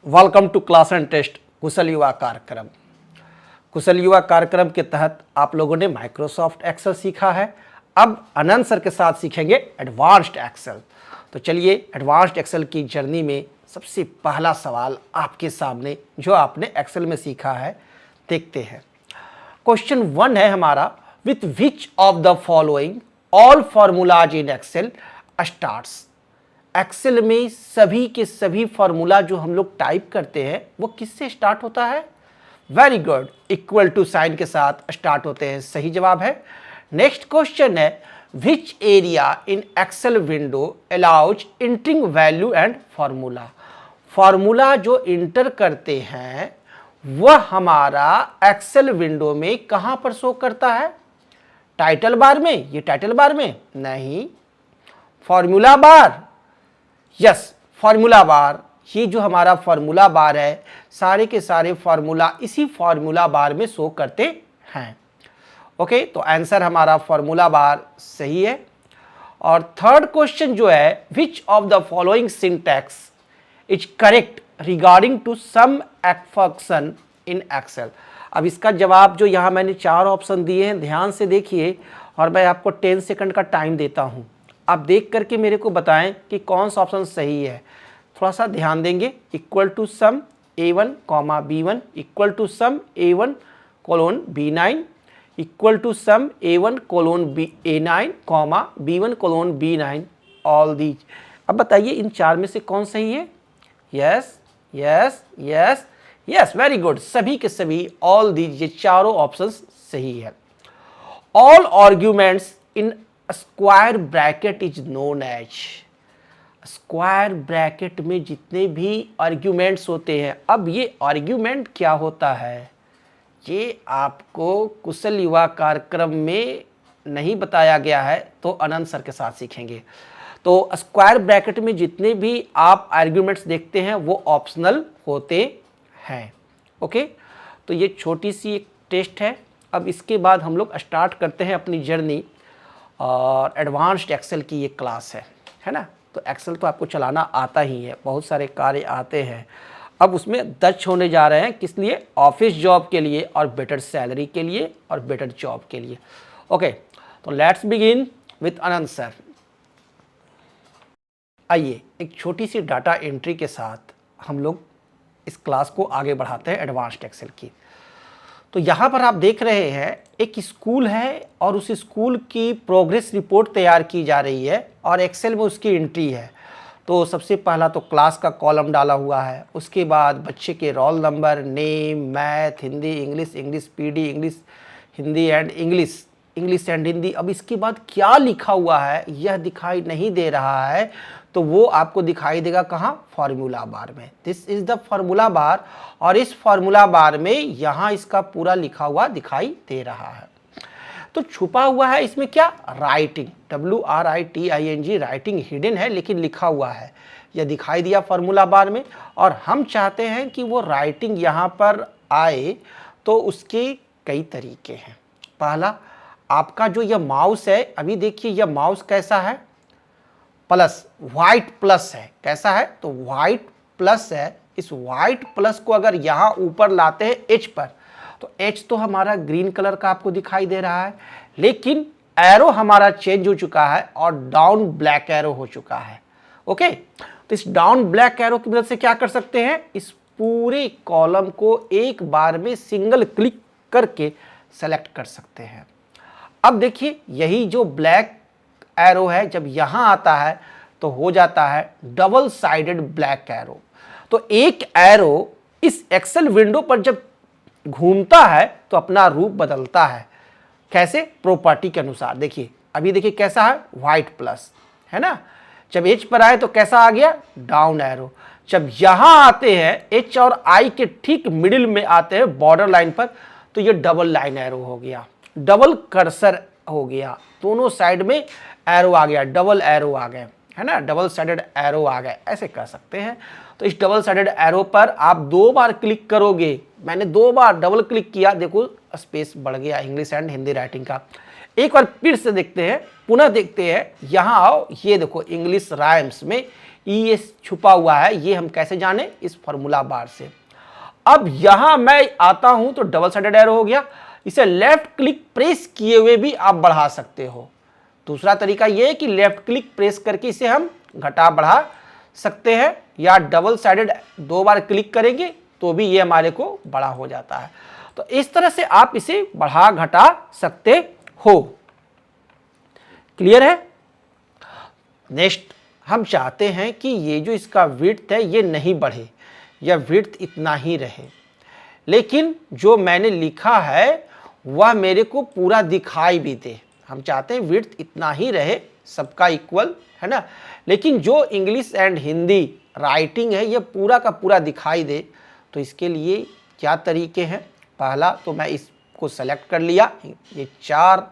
Welcome to class and test Kushal Yuva Karyakram. कुशल युवा कार्यक्रम के तहत आप लोगों ने माइक्रोसॉफ्ट एक्सेल सीखा है। अब अनंत सर के साथ सीखेंगे एडवांस्ड एक्सेल। तो चलिए एडवांस्ड एक्सेल की जर्नी में सबसे पहला सवाल आपके सामने जो आपने एक्सेल में सीखा है देखते हैं। क्वेश्चन 1 है हमारा, with which of the following all formulas in Excel starts. Excel में सभी के सभी फॉर्मूला जो हम लोग टाइप करते हैं वो किससे स्टार्ट होता है? Very good, equal to sign के साथ स्टार्ट होते हैं। सही जवाब है। नेक्स्ट क्वेश्चन है, which area in Excel window allows entering value and formula. Formula जो इंटर करते हैं वह हमारा एक्सेल विंडो में कहां पर शो करता है? टाइटल बार में? ये टाइटल बार में नहीं, formula bar. Yes, formula bar. ये जो हमारा फॉर्मूला बार है, सारे के सारे फॉर्मूला इसी फॉर्मूला बार में शो करते हैं। ओके, तो आंसर हमारा फॉर्मूला बार सही है। और थर्ड क्वेश्चन जो है, which of the following syntax is correct regarding to sum function in Excel. अब इसका जवाब जो यहाँ मैंने 4 ऑप्शन दिए हैं, ध्यान से देखिए और मैं आपको 10 सेकंड का टाइम देता हूँ। आप देख करके मेरे को बताएं कि कौन सा ऑप्शन सही है। थोड़ा सा ध्यान देंगे। Equal to sum A1, B1 equal to sum A1 colon B9 equal to sum A1 colon A9 B1 colon B9 all these. अब बताइए इन 4 में से कौन सही है? Yes yes yes yes, very good. सभी के सभी ऑल दीज, ये चारों ऑप्शंस सही है। All arguments in square bracket is known as. Square bracket में जितने भी आर्ग्यूमेंट्स होते हैं, अब ये आर्ग्यूमेंट क्या होता है ये आपको कुशल युवा कार्यक्रम में नहीं बताया गया है, तो अनंत सर के साथ सीखेंगे। तो स्क्वायर ब्रैकेट में जितने भी आप आर्ग्यूमेंट्स देखते हैं वो ऑप्शनल होते हैं। ओके, तो ये छोटी सी एक टेस्ट है। अब इसके बाद हम लोग स्टार्ट करते हैं अपनी जर्नी। और एडवांस्ड एक्सेल की ये क्लास है ना। तो एक्सेल तो आपको चलाना आता ही है, बहुत सारे कार्य आते हैं। अब उसमें दक्ष होने जा रहे हैं, किस लिए? ऑफिस जॉब के लिए और बेटर सैलरी के लिए और बेटर जॉब के लिए। ओके, तो let's begin with Anant sir. आइए एक छोटी सी डाटा एंट्री के साथ हम लोग इस क्लास को आगे बढ़ाते हैं एडवांस्ड एक्सेल की। तो यहाँ पर आप देख रहे हैं एक स्कूल है और उस स्कूल की प्रोग्रेस रिपोर्ट तैयार की जा रही है और एक्सेल में उसकी एंट्री है। तो सबसे पहला तो क्लास का कॉलम डाला हुआ है, उसके बाद बच्चे के roll number, name, math, Hindi, English, PD, English, Hindi and English and Hindi. अब इसके बाद क्या लिखा हुआ है यह दिखाई नहीं दे रहा है, तो वो आपको दिखाई देगा कहाँ? फॉर्मूला बार में। This is the formula bar और इस फॉर्मूला बार में यहाँ इसका पूरा लिखा हुआ दिखाई दे रहा है। तो छुपा हुआ है इसमें क्या? राइटिंग, WRITING, राइटिंग हिडन है लेकिन लिखा हुआ है, यह दिखाई दिया फॉर्मूला बार में। और हम चाहते हैं कि वो राइटिंग यहाँ पर आए, तो उसके कई तरीके हैं। पहला, आपका जो यह माउस है, अभी देखिए यह माउस कैसा है? प्लस, व्हाइट प्लस है। कैसा है? तो व्हाइट प्लस है। इस व्हाइट प्लस को अगर यहाँ ऊपर लाते हैं एच पर, तो एच तो हमारा ग्रीन कलर का आपको दिखाई दे रहा है, लेकिन एरो हमारा चेंज हो चुका है और डाउन ब्लैक एरो हो चुका है। ओके, तो इस डाउन ब्लैक एरो की मदद से क्या कर सकते हैं? इस पूरे कॉलम को एक बार में सिंगल क्लिक करके सेलेक्ट कर सकते हैं। अब देखिए यही जो ब्लैक एरो है, जब यहां आता है तो हो जाता है डबल साइडेड ब्लैक एरो। तो एक एरो इस एक्सेल विंडो पर जब घूमता है तो अपना रूप बदलता है। कैसे? प्रॉपर्टी के अनुसार। देखिए अभी देखिए कैसा है? व्हाइट प्लस है ना। जब एच पर आए तो कैसा आ गया? Down arrow. जब यहां आते हैं एच और आई के ठीक मिडिल में आते हैं बॉर्डर लाइन पर, तो ये डबल लाइन एरो हो गया, डबल कर्सर हो गया, दोनों साइड में एरो आ गया, डबल एरो आ गए, है ना, डबल साइडेड एरो आ गए, ऐसे कर सकते हैं। तो इस डबल साइडेड एरो पर आप 2 बार क्लिक करोगे। मैंने 2 बार डबल क्लिक किया, देखो स्पेस बढ़ गया इंग्लिश एंड हिंदी राइटिंग का। एक बार फिर से देखते हैं, पुनः देखते हैं, यहाँ आओ, ये देखो इंग्लिश राइम्स में ES छुपा हुआ है, ये हम कैसे जाने, इस फॉर्मूला बार से। अब यहां मैं आता हूं तो डबल साइडेड एरो हो गया, इसे लेफ्ट क्लिक प्रेस किए हुए भी आप बढ़ा सकते हो। दूसरा तरीका यह है कि लेफ्ट क्लिक प्रेस करके इसे हम घटा बढ़ा सकते हैं, या डबल साइडेड 2 बार क्लिक करेंगे तो भी ये हमारे को बड़ा हो जाता है। तो इस तरह से आप इसे बढ़ा घटा सकते हो। क्लियर है? नेक्स्ट हम चाहते हैं कि ये जो इसका विड्थ है ये नहीं बढ़े, या विड्थ इतना ही रहे, लेकिन जो मैंने लिखा है वह मेरे को पूरा दिखाई भी दे। हम चाहते हैं विड्थ इतना ही रहे, सबका इक्वल, है ना, लेकिन जो इंग्लिश एंड हिंदी राइटिंग है ये पूरा का पूरा दिखाई दे। तो इसके लिए क्या तरीके हैं? पहला तो मैं इसको सेलेक्ट कर लिया, ये 4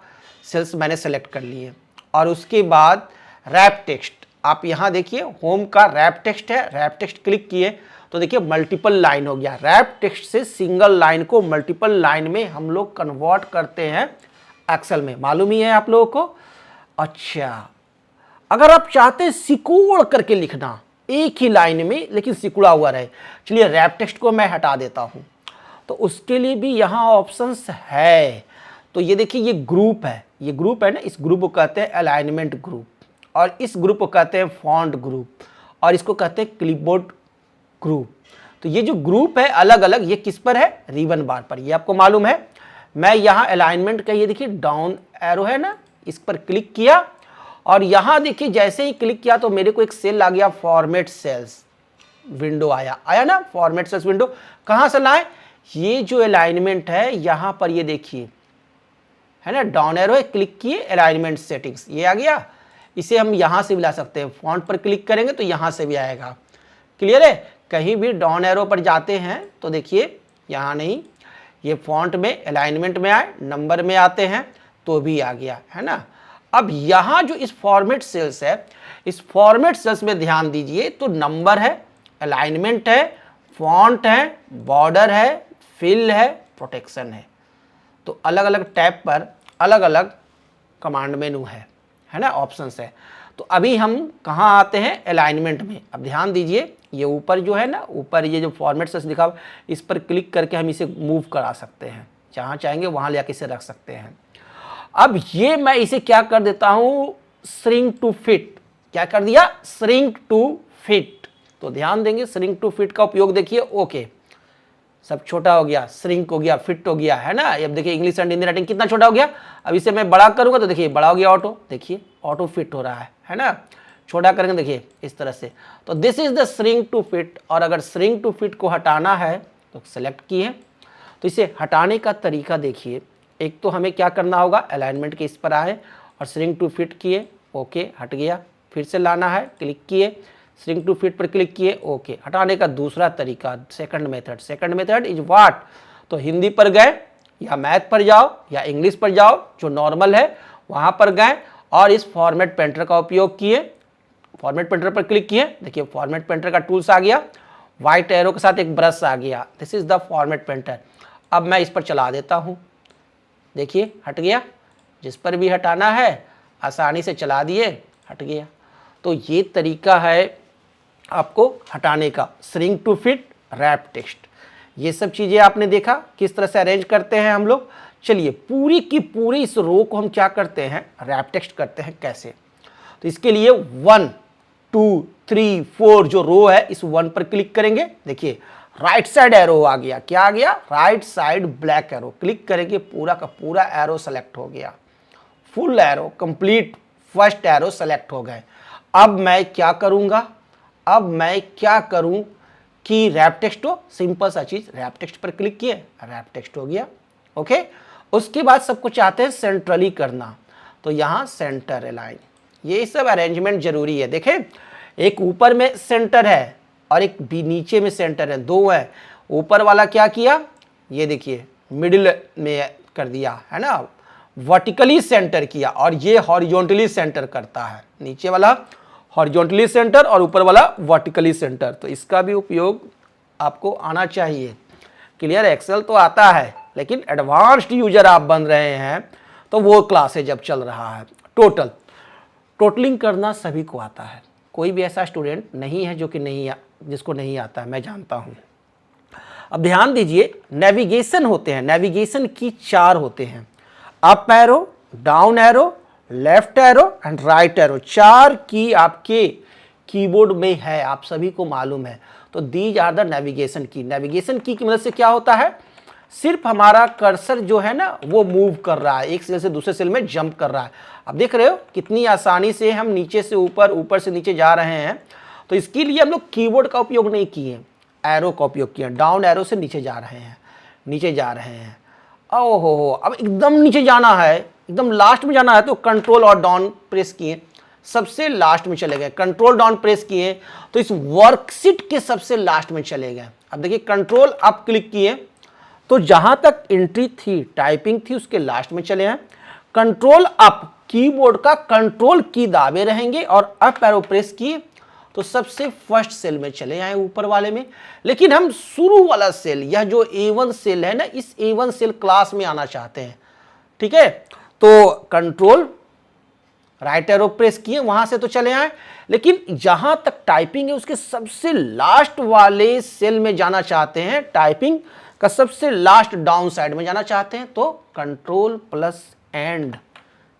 सेल्स मैंने सेलेक्ट कर लिए, और उसके बाद रैप टेक्स्ट, आप यहाँ देखिए होम का रैप टेक्स्ट है, रैप टेक्स्ट क्लिक किए तो देखिए मल्टीपल लाइन हो गया। रैप टेक्स्ट से सिंगल लाइन को मल्टीपल लाइन में हम लोग कन्वर्ट करते हैं एक्सेल में, मालूम ही है आप लोगों को। अच्छा, अगर आप चाहते हैं सिकुड़ करके लिखना एक ही लाइन में लेकिन सिकुड़ा हुआ रहे, चलिए रैप टेक्स्ट को मैं हटा देता हूं, तो उसके लिए भी यहाँ ऑप्शंस है। तो ये देखिए ये ग्रुप है, ये ग्रुप है ना, इस ग्रुप को कहते हैं अलाइनमेंट ग्रुप, और इस ग्रुप को कहते हैं फॉन्ट ग्रुप, और इसको कहते हैं क्लिपबोर्ड ग्रुप। तो ये जो ग्रुप है अलग अलग, ये किस पर है? रिबन बार पर, ये आपको मालूम है। मैं यहाँ अलाइनमेंट का ये देखिए डाउन एरो है ना, इस पर क्लिक किया, और यहाँ देखिए जैसे ही क्लिक किया तो मेरे को एक सेल आ गया, फॉर्मेट सेल्स विंडो आया ना, फॉर्मेट सेल्स विंडो। कहाँ से लाए? ये जो अलाइनमेंट है यहाँ पर, ये देखिए है ना, डाउन एरो है, क्लिक किए अलाइनमेंट सेटिंग्स, ये आ गया। इसे हम यहाँ से भी ला सकते हैं, फॉन्ट पर क्लिक करेंगे तो यहाँ से भी आएगा। क्लियर है? कहीं भी डाउन एरो पर जाते हैं तो देखिए यहाँ नहीं, ये फॉन्ट में अलाइनमेंट में आए, नंबर में आते हैं तो भी आ गया, है ना। अब यहाँ जो इस फॉर्मेट सेल्स है, इस फॉर्मेट सेल्स में ध्यान दीजिए, तो नंबर है, अलाइनमेंट है, फॉन्ट है, बॉर्डर है, फिल है, प्रोटेक्शन है। तो अलग अलग टैब पर अलग अलग कमांड मेनू है ना, ऑप्शंस है। तो अभी हम कहाँ आते हैं? अलाइनमेंट में। अब ध्यान दीजिए, ये ऊपर जो है ना, ऊपर ये जो फॉर्मेट सेल्स लिखा हुआ, इस पर क्लिक करके हम इसे मूव करा सकते हैं, जहाँ चाहेंगे वहाँ ले आके इसे रख सकते हैं। अब ये मैं इसे क्या कर देता हूँ, श्रिंक टू फिट। क्या कर दिया? Shrink to fit. तो ध्यान देंगे, श्रिंक टू फिट का उपयोग देखिए, ओके सब छोटा हो गया, श्रिंक हो गया, फिट हो गया, है ना। अब देखिए इंग्लिश एंड हिंदी राइटिंग कितना छोटा हो गया। अब इसे मैं बड़ा करूंगा तो देखिए बड़ा हो गया ऑटो, देखिए ऑटो फिट हो रहा है ना। छोटा करेंगे देखिए इस तरह से। तो this is the shrink to fit. और अगर श्रिंक टू फिट को हटाना है तो सेलेक्ट किए, तो इसे हटाने का तरीका देखिए। एक तो हमें क्या करना होगा, अलाइनमेंट के इस पर आए और श्रिंक टू फिट किए, ओके हट गया। फिर से लाना है, क्लिक किए, श्रिंक टू फिट पर क्लिक किए, ओके। हटाने का दूसरा तरीका, सेकंड मेथड इज व्हाट? तो हिंदी पर गए या मैथ पर जाओ या इंग्लिश पर जाओ, जो नॉर्मल है वहां पर गए और इस फॉर्मेट पेंटर का उपयोग किए। फॉर्मेट पेंटर पर क्लिक किए, देखिए फॉर्मेट पेंटर का टूल्स आ गया, व्हाइट एरो के साथ एक ब्रश आ गया, this is the format painter. अब मैं इस पर चला देता हूं, देखिए हट गया। जिस पर भी हटाना है आसानी से चला दिए, हट गया। तो ये तरीका है आपको हटाने का, shrink to fit, wrap text. ये सब चीज़ें आपने देखा किस तरह से अरेंज करते हैं हम लोग। चलिए पूरी की पूरी इस रो को हम क्या करते हैं, रैप टेक्स्ट करते हैं कैसे। तो इसके लिए 1 2 3 4 जो रो है, इस 1 पर क्लिक करेंगे, देखिए राइट साइड एरो आ गया। क्या आ गया? Right side black arrow. Click करेंगे, पूरा का पूरा एरो सेलेक्ट हो गया, full arrow complete, first arrow select हो गए। अब मैं क्या करूंगा, अब मैं क्या करूं कि रैप टेक्स्ट हो, सिंपल सा चीज, रैप टेक्स्ट पर क्लिक किए, रैप टेक्स्ट हो गया, ओके। उसके बाद सबको चाहते हैं सेंट्रली करना, तो यहां सेंटर अलाइन, ये सब अरेंजमेंट जरूरी है। देखें एक ऊपर में सेंटर है और एक भी नीचे में सेंटर है, दो है। ऊपर वाला क्या किया, ये देखिए मिडिल में कर दिया, है ना, वर्टिकली सेंटर किया, और ये हॉरिजॉन्टली सेंटर करता है। नीचे वाला हॉरिजॉन्टली सेंटर और ऊपर वाला वर्टिकली सेंटर। तो इसका भी उपयोग आपको आना चाहिए। क्लियर? एक्सेल तो आता है, लेकिन एडवांस्ड यूजर आप बन रहे हैं तो वो क्लासेज जब चल रहा है। टोटलिंग करना सभी को आता है, कोई भी ऐसा स्टूडेंट नहीं है जो कि जिसको नहीं आता है, मैं जानता हूँ। अब ध्यान दीजिए, नेविगेशन होते हैं, नेविगेशन की 4 होते हैं, up arrow, down arrow, left arrow and right arrow. 4 की आपके कीबोर्ड में है, आप सभी को मालूम है। तो दीज आर द नेविगेशन की। नेविगेशन की मदद से क्या होता है, सिर्फ हमारा कर्सर जो है ना वो मूव कर रहा है, एक सेल से दूसरे सेल में जंप कर रहा है। अब देख रहे हो कितनी आसानी से हम नीचे से ऊपर, ऊपर से नीचे जा रहे हैं। तो इसके लिए हम लोग कीबोर्ड का उपयोग नहीं किए, एरो का उपयोग किया। डाउन एरो से नीचे जा रहे हैं, नीचे जा रहे हैं। ओहो, अब एकदम नीचे जाना है, एकदम लास्ट में जाना है, तो कंट्रोल और डाउन प्रेस किए, सबसे लास्ट में चले गए। कंट्रोल डाउन प्रेस किए तो इस वर्कशीट के सबसे लास्ट में चले गए। अब देखिए कंट्रोल अप क्लिक किए तो जहां तक एंट्री थी, टाइपिंग थी, उसके लास्ट में चले हैं। कंट्रोल अप, कीबोर्ड का कंट्रोल की दाबे रहेंगे और अप एरो प्रेस किए तो सबसे फर्स्ट सेल में चले आए, ऊपर वाले में। लेकिन हम शुरू वाला सेल, यह जो A1 सेल है ना, इस A1 सेल क्लास में आना चाहते हैं, ठीक है। तो कंट्रोल राइट एरो प्रेस किए, वहां से तो चले आए, लेकिन जहां तक टाइपिंग है उसके सबसे लास्ट वाले सेल में जाना चाहते हैं, टाइपिंग का सबसे लास्ट डाउन साइड में जाना चाहते हैं, तो कंट्रोल प्लस एंड।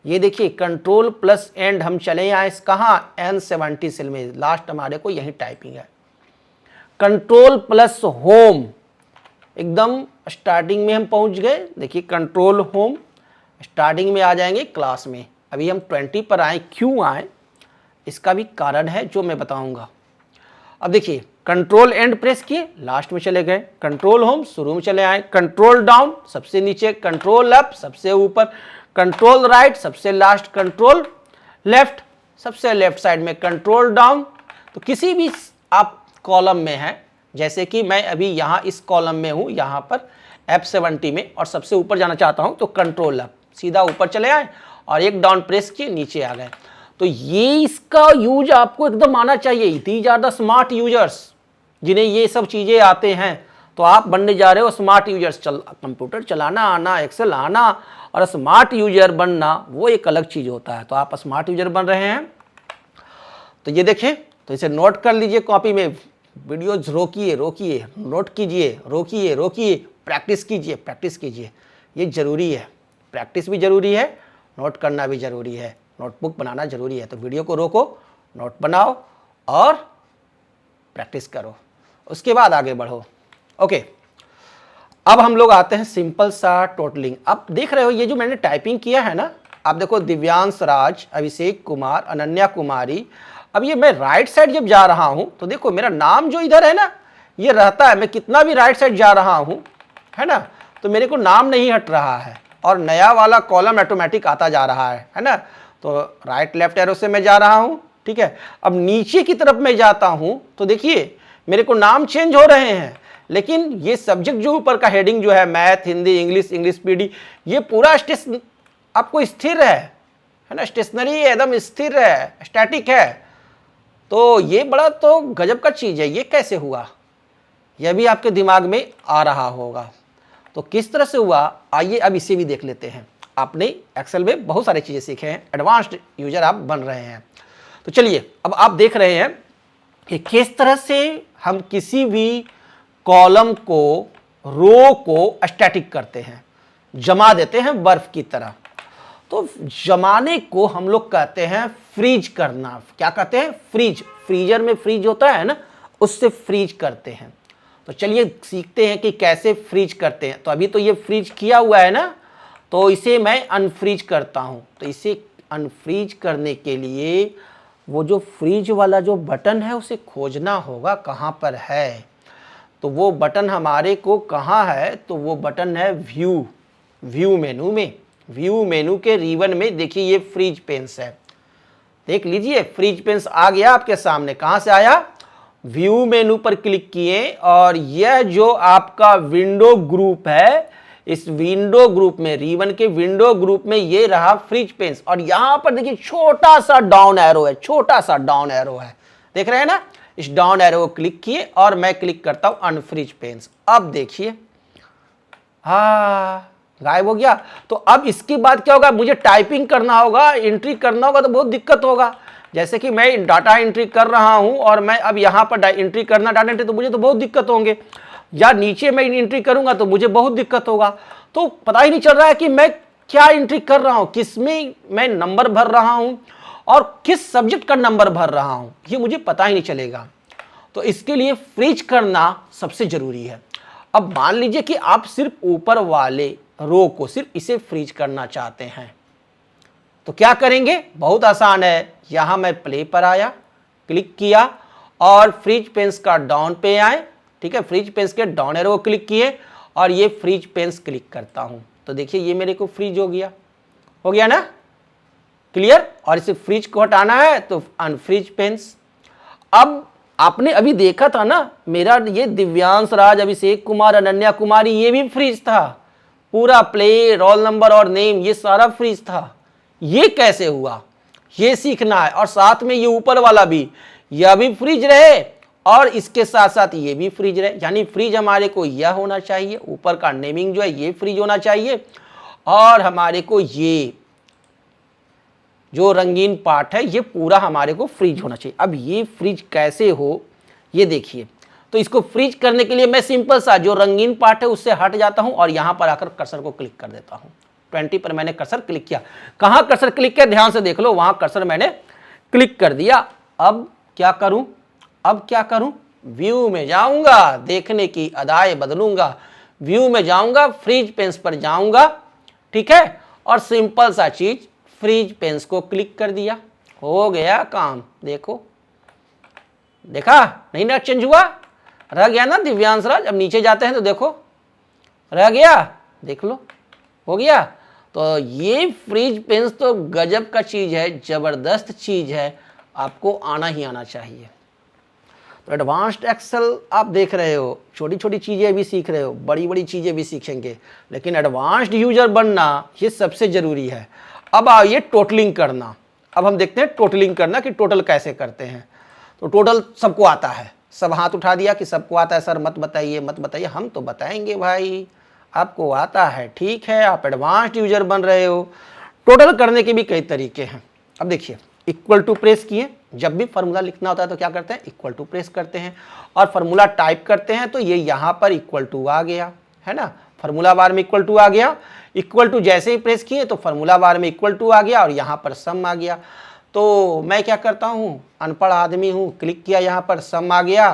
ये देखिए कंट्रोल प्लस एंड, हम चले आए कहां, N70 सेल में, लास्ट हमारे को यही टाइपिंग है। कंट्रोल प्लस होम, एकदम स्टार्टिंग में हम पहुंच गए। देखिए कंट्रोल होम, स्टार्टिंग में आ जाएंगे क्लास में। अभी हम 20 पर आए, क्यों आए इसका भी कारण है जो मैं बताऊंगा। अब देखिए कंट्रोल एंड प्रेस किए, लास्ट में चले गए। कंट्रोल होम, शुरू में चले आए। कंट्रोल डाउन, सबसे नीचे। कंट्रोल अप, सबसे ऊपर। कंट्रोल राइट, सबसे लास्ट। कंट्रोल लेफ्ट, सबसे लेफ्ट साइड में। कंट्रोल डाउन, तो किसी भी आप कॉलम में हैं, जैसे कि मैं अभी यहाँ इस कॉलम में हूँ, यहाँ पर F70 में, और सबसे ऊपर जाना चाहता हूँ, तो कंट्रोल अप, सीधा ऊपर चले आए और एक डाउन प्रेस किए, नीचे आ गए। तो ये इसका यूज आपको एकदम आना चाहिए। These are the smart users, जिन्हें ये सब चीज़ें आते हैं। तो आप बनने जा रहे हो स्मार्ट यूजर्स। कंप्यूटर चलाना आना, एक्सेल आना और स्मार्ट यूजर बनना, वो एक अलग चीज़ होता है। तो आप स्मार्ट यूजर बन रहे हैं। तो ये देखें, तो इसे नोट कर लीजिए कॉपी में। वीडियोज रोकिए, रोकिए, नोट कीजिए, रोकिए, रोकिए, प्रैक्टिस कीजिए, प्रैक्टिस कीजिए। ये ज़रूरी है, प्रैक्टिस भी ज़रूरी है, नोट करना भी ज़रूरी है, नोटबुक बनाना ज़रूरी है। तो वीडियो को रोको, नोट बनाओ और प्रैक्टिस करो, उसके बाद आगे बढ़ो। ओके, अब हम लोग आते हैं सिंपल सा टोटलिंग। अब देख रहे हो ये जो मैंने टाइपिंग किया है ना, आप देखो दिव्यांश राज, अभिषेक कुमार, अनन्या कुमारी। अब ये मैं राइट साइड जब जा रहा हूं तो देखो मेरा नाम जो इधर है ना, ये रहता है। मैं कितना भी राइट साइड जा रहा हूं, है ना, तो मेरे को नाम नहीं हट रहा है और नया वाला कॉलम ऑटोमेटिक आता जा रहा है ना। तो राइट लेफ्ट एरो से मैं जा रहा हूं, ठीक है। अब नीचे की तरफ मैं जाता हूं तो देखिए मेरे को नाम चेंज हो रहे हैं, लेकिन ये सब्जेक्ट जो ऊपर का हेडिंग जो है, math, Hindi, English, English PD, ये पूरा आपको स्थिर है ना, स्टेशनरी है, एकदम स्थिर है, स्टैटिक है। तो ये बड़ा तो गजब का चीज़ है। ये कैसे हुआ, यह भी आपके दिमाग में आ रहा होगा। तो किस तरह से हुआ, आइए अब इसे भी देख लेते हैं। आपने एक्सेल में बहुत सारी चीज़ें सीखे हैं, एडवांस्ड यूजर आप बन रहे हैं। तो चलिए अब आप देख रहे हैं कि किस तरह से हम किसी भी कॉलम को, रो को स्टैटिक करते हैं, जमा देते हैं बर्फ की तरह। तो जमाने को हम लोग कहते हैं फ्रीज करना। क्या कहते हैं, फ्रीज। फ्रीजर में फ्रीज होता है ना, उससे फ्रीज करते हैं। तो चलिए सीखते हैं कि कैसे फ्रीज करते हैं। तो अभी तो ये फ्रीज किया हुआ है ना, तो इसे मैं अनफ्रीज करता हूं। तो इसे अनफ्रीज करने के लिए वो जो फ्रीज वाला जो बटन है उसे खोजना होगा, कहां पर है। तो वो बटन हमारे को कहां है, तो वो बटन है व्यू, व्यू मेनू में। व्यू मेनू के रिबन में देखिए ये फ्रीज पेंस है, देख लीजिए फ्रीज पेंस आ गया आपके सामने। कहां से आया, व्यू मेनू पर क्लिक किए और यह जो आपका विंडो ग्रुप है, इस विंडो ग्रुप में, रिबन के विंडो ग्रुप में ये रहा फ्रीज पेंस। और यहां पर देखिए छोटा सा डाउन एरो है, छोटा सा डाउन एरो है, देख रहे हैं ना। इस डाउन एरो को क्लिक किए और मैं क्लिक करता हूं अनफ्रीज पेंस। अब देखिए गायब हो गया। तो अब इसके बाद क्या होगा, मुझे टाइपिंग करना होगा, एंट्री करना होगा, तो बहुत दिक्कत होगा। जैसे कि मैं डाटा एंट्री कर रहा हूं और मैं अब यहां पर एंट्री करना डाटा एंट्री, तो मुझे तो बहुत दिक्कत होंगे, या नीचे मैं एंट्री करूंगा तो मुझे बहुत दिक्कत होगा। तो पता ही नहीं चल रहा है कि मैं क्या एंट्री कर रहा हूं, किसमें मैं नंबर भर रहा हूं और किस सब्जेक्ट का नंबर भर रहा हूं, ये मुझे पता ही नहीं चलेगा। तो इसके लिए फ्रीज करना सबसे जरूरी है। अब मान लीजिए कि आप सिर्फ ऊपर वाले रो को सिर्फ इसे फ्रीज करना चाहते हैं, तो क्या करेंगे? बहुत आसान है। यहां मैं प्ले पर आया, क्लिक किया और फ्रीज पेन्स का डाउन पे आए, ठीक है, फ्रीज पेन्स के डाउन एरो को क्लिक किए और ये फ्रीज पेन्स क्लिक करता हूं, तो देखिए ये मेरे को फ्रीज हो गया ना, क्लियर। और इसे फ्रीज को हटाना है तो अनफ्रीज पेन्स। अब आपने अभी देखा था ना, मेरा ये दिव्यांश राज, अभिषेक कुमार, अनन्या कुमारी, ये भी फ्रीज था, पूरा प्ले, रोल नंबर और नेम ये सारा फ्रीज था। ये कैसे हुआ, ये सीखना है। और साथ में ये ऊपर वाला भी, यह भी फ्रीज रहे और इसके साथ साथ ये भी फ्रीज रहे, यानी फ्रीज हमारे को यह होना चाहिए, ऊपर का नेमिंग जो है ये फ्रीज होना चाहिए, और हमारे को ये जो रंगीन पार्ट है ये पूरा हमारे को फ्रीज होना चाहिए। अब ये फ्रीज कैसे हो, ये देखिए। तो इसको फ्रीज करने के लिए मैं सिंपल सा जो रंगीन पार्ट है उससे हट जाता हूं और यहां पर आकर कर्सर को क्लिक कर देता हूं। 20 पर मैंने कर्सर क्लिक किया। कहां कर्सर क्लिक किया, ध्यान से देख लो, वहां कर्सर मैंने क्लिक कर दिया। अब क्या करूं, व्यू में जाऊंगा, देखने की अदाएं बदलूंगा, व्यू में जाऊंगा, फ्रीज पेन्स पर जाऊंगा, ठीक है, और सिंपल सा चीज फ्रीज पेन्स को क्लिक कर दिया, हो गया काम। देखो, देखा नहीं ना, चेंज हुआ, रह गया ना दिव्यांश राज। अब नीचे जाते हैं तो देखो रह गया, देख लो, हो गया। तो ये फ्रीज पेन्स तो गजब का चीज है, जबरदस्त चीज है, आपको आना ही आना चाहिए। तो एडवांस्ड एक्सेल आप देख रहे हो, छोटी छोटी चीजें भी सीख रहे हो, बड़ी बड़ी चीजें भी सीखेंगे, लेकिन एडवांस्ड यूजर बनना ये सबसे जरूरी है। अब आइए टोटलिंग करना। अब हम देखते हैं टोटलिंग करना कि टोटल कैसे करते हैं। तो टोटल सबको आता है, सब हाथ उठा दिया कि सबको आता है। सर मत बताइए मत बताइए, हम तो बताएंगे भाई, आपको आता है, ठीक है, आप एडवांस्ड यूजर बन रहे हो। टोटल करने के भी कई तरीके हैं। अब देखिए, इक्वल टू प्रेस किए, जब भी फॉर्मूला लिखना होता है तो क्या करते हैं, इक्वल टू प्रेस करते हैं और फॉर्मूला टाइप करते हैं, तो ये यहाँ पर इक्वल टू आ गया है ना, फॉर्मूला बार में इक्वल टू आ गया। इक्वल टू जैसे ही प्रेस किए तो फॉर्मूला बार में इक्वल टू आ गया और यहाँ पर सम आ गया। तो मैं क्या करता हूँ, अनपढ़ आदमी हूँ, क्लिक किया, यहाँ पर सम आ गया।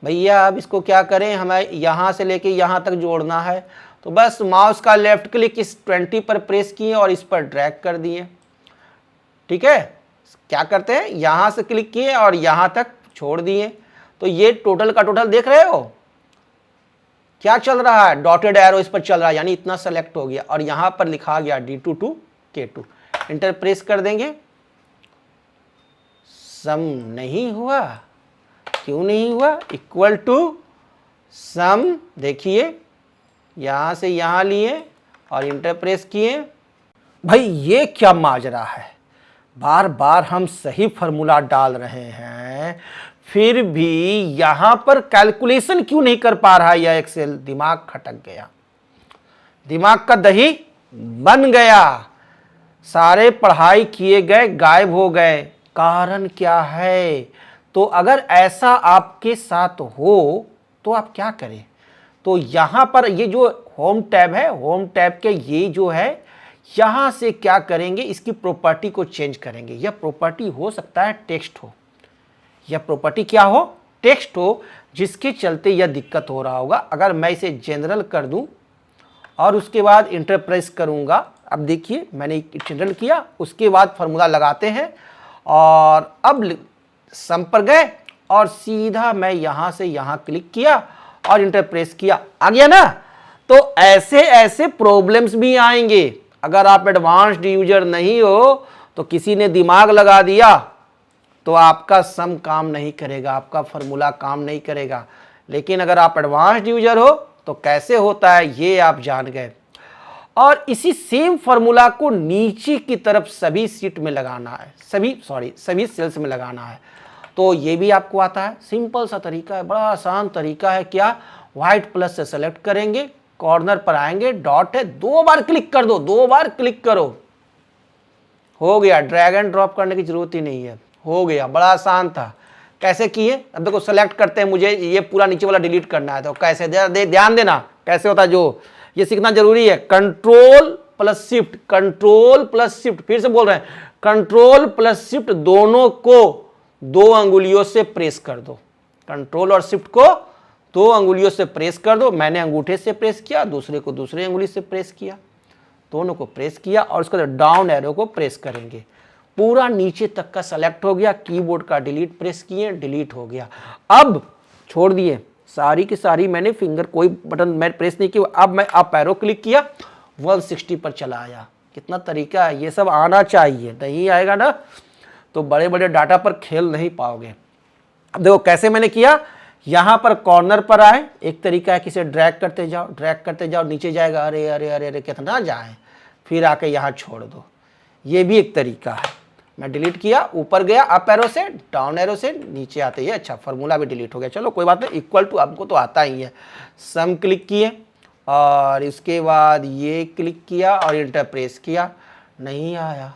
भैया अब इसको क्या करें, हमें यहाँ से लेके यहाँ तक जोड़ना है, तो बस माउस का लेफ्ट क्लिक इस 20 पर प्रेस किए और इस पर ड्रैग कर दिए, ठीक है। क्या करते हैं, यहाँ से क्लिक किए और यहाँ तक छोड़ दिए, तो ये टोटल का टोटल देख रहे हो क्या चल रहा है, डॉटेड एरो इस पर चल रहा है, यानी इतना सेलेक्ट हो गया और यहाँ पर लिखा गया D2 to K2। Enter press कर देंगे, सम नहीं हुआ, क्यों नहीं हुआ, इक्वल टू सम, देखिए यहां से यहां लिए और इंटर प्रेस किए। भाई ये क्या माजरा है, बार बार हम सही फॉर्मूला डाल रहे हैं फिर भी यहां पर कैलकुलेशन क्यों नहीं कर पा रहा है यह एक्सेल। दिमाग खटक गया, दिमाग का दही बन गया, सारे पढ़ाई किए गए गायब हो गए। कारण क्या है, तो अगर ऐसा आपके साथ हो तो आप क्या करें, तो यहां पर ये जो होम टैब है, होम टैब के ये जो है यहां से क्या करेंगे, इसकी प्रॉपर्टी को चेंज करेंगे। यह प्रॉपर्टी हो सकता है टेक्स्ट हो, यह प्रॉपर्टी क्या हो, टेक्स्ट हो, जिसके चलते यह दिक्कत हो रहा होगा। अगर मैं इसे जनरल कर दूं और उसके बाद इंटर प्रेस करूंगा, अब देखिए मैंने जनरल किया, उसके बाद फॉर्मूला लगाते हैं और अब सम पर गए और सीधा मैं यहां से यहां क्लिक किया और इंटर प्रेस किया, आ गया ना। तो ऐसे ऐसे प्रॉब्लम्स भी आएंगे। अगर आप एडवांस्ड यूजर नहीं हो तो किसी ने दिमाग लगा दिया तो आपका सम काम नहीं करेगा, आपका फॉर्मूला काम नहीं करेगा। लेकिन अगर आप एडवांस्ड यूजर हो तो कैसे होता है ये आप जान गए। और इसी सेम फॉर्मूला को नीचे की तरफ सभी सीट में लगाना है, सभी सेल्स में लगाना है। तो ये भी आपको आता है, सिंपल सा तरीका है, बड़ा आसान तरीका है। क्या, व्हाइट प्लस से सेलेक्ट करेंगे, कॉर्नर पर आएंगे, डॉट है, 2 बार क्लिक कर दो, 2 बार क्लिक करो, हो गया। ड्रैग एंड ड्रॉप करने की जरूरत ही नहीं है, हो गया, बड़ा आसान था। कैसे किए? अब देखो सेलेक्ट करते हैं, मुझे ये पूरा नीचे वाला डिलीट करना है, तो कैसे ध्यान देना कैसे होता है, जो ये सीखना जरूरी है। Control plus shift, control plus shift, फिर से बोल रहे हैं, कंट्रोल प्लस शिफ्ट दोनों को 2 अंगुलियों से प्रेस कर दो। कंट्रोल और शिफ्ट को 2 अंगुलियों से प्रेस कर दो। मैंने अंगूठे से प्रेस किया, दूसरे को दूसरी अंगुली से प्रेस किया, दोनों को प्रेस किया और उसके बाद डाउन एरो को प्रेस करेंगे। पूरा नीचे तक का सेलेक्ट हो गया, कीबोर्ड का डिलीट प्रेस किए, डिलीट हो गया। अब छोड़ दिए सारी की सारी, मैंने फिंगर कोई बटन मैं प्रेस नहीं किया। अब मैं अप एरो क्लिक किया, 160 पर चला आया। कितना तरीका है, ये सब आना चाहिए, नहीं आएगा ना तो बड़े बड़े डाटा पर खेल नहीं पाओगे। अब देखो कैसे मैंने किया, यहां पर कॉर्नर पर आए, एक तरीका है कि इसे ड्रैग करते जाओ, ड्रैग करते जाओ, नीचे जाएगा, अरे अरे अरे अरे कितना जाए, फिर आके यहां छोड़ दो, ये भी एक तरीका है। मैं डिलीट किया, ऊपर गया अप एरो से, डाउन एरो से नीचे आते ही, अच्छा फार्मूला भी डिलीट हो गया, चलो कोई बात नहीं। इक्वल टू आपको तो आता ही है। सम क्लिक किए और इसके बाद ये क्लिक किया और इंटर प्रेस किया, नहीं आया।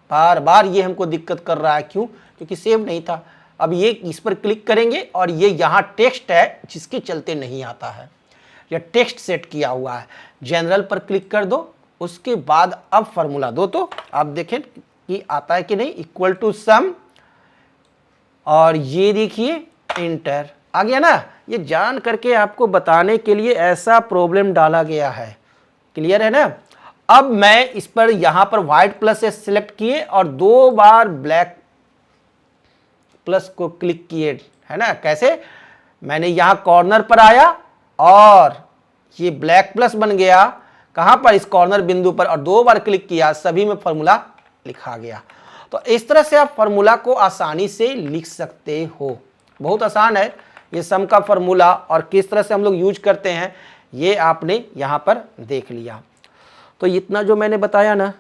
बार बार ये हमको दिक्कत कर रहा है, क्यों? क्योंकि सेव नहीं था। अब ये इस पर क्लिक करेंगे और ये यहाँ टेक्स्ट है जिसके चलते नहीं आता है, ये टेक्स्ट सेट किया हुआ है। जनरल पर क्लिक कर दो, उसके बाद अब फार्मूला दो तो आप देखें कि आता है कि नहीं। इक्वल टू सम और ये देखिए इंटर आ गया ना। ये जान करके आपको बताने के लिए ऐसा प्रॉब्लम डाला गया है, क्लियर है ना। अब मैं इस पर यहां पर व्हाइट प्लस से सिलेक्ट किए और 2 बार ब्लैक प्लस को क्लिक किए, है ना। कैसे? मैंने यहां कॉर्नर पर आया और ये ब्लैक प्लस बन गया, कहां पर? इस कॉर्नर बिंदु पर, और 2 बार क्लिक किया, सभी में फॉर्मूला लिखा गया। तो इस तरह से आप फॉर्मूला को आसानी से लिख सकते हो, बहुत आसान है ये सम का फॉर्मूला, और किस तरह से हम लोग यूज करते हैं ये आपने यहां पर देख लिया। तो इतना जो मैंने बताया ना,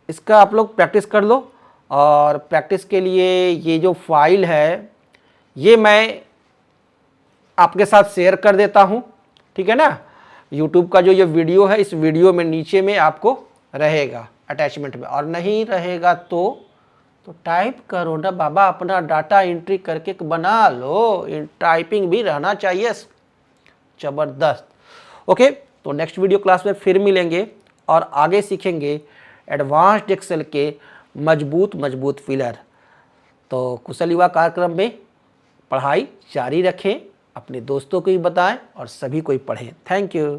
इसका आप लोग प्रैक्टिस कर लो। और प्रैक्टिस के लिए ये जो फाइल है ये मैं आपके साथ शेयर कर देता हूं, ठीक है ना। YouTube का जो ये वीडियो है, इस वीडियो में नीचे में आपको रहेगा अटैचमेंट में, और नहीं रहेगा तो टाइप करो ना बाबा, अपना डाटा एंट्री करके बना लो। टाइपिंग भी रहना चाहिए जबरदस्त। ओके, तो नेक्स्ट वीडियो क्लास में फिर मिलेंगे और आगे सीखेंगे एडवांस्ड एक्सेल के मजबूत फिलर। तो कुशल युवा कार्यक्रम में पढ़ाई जारी रखें, अपने दोस्तों को भी बताएं और सभी को ही पढ़ें। Thank you.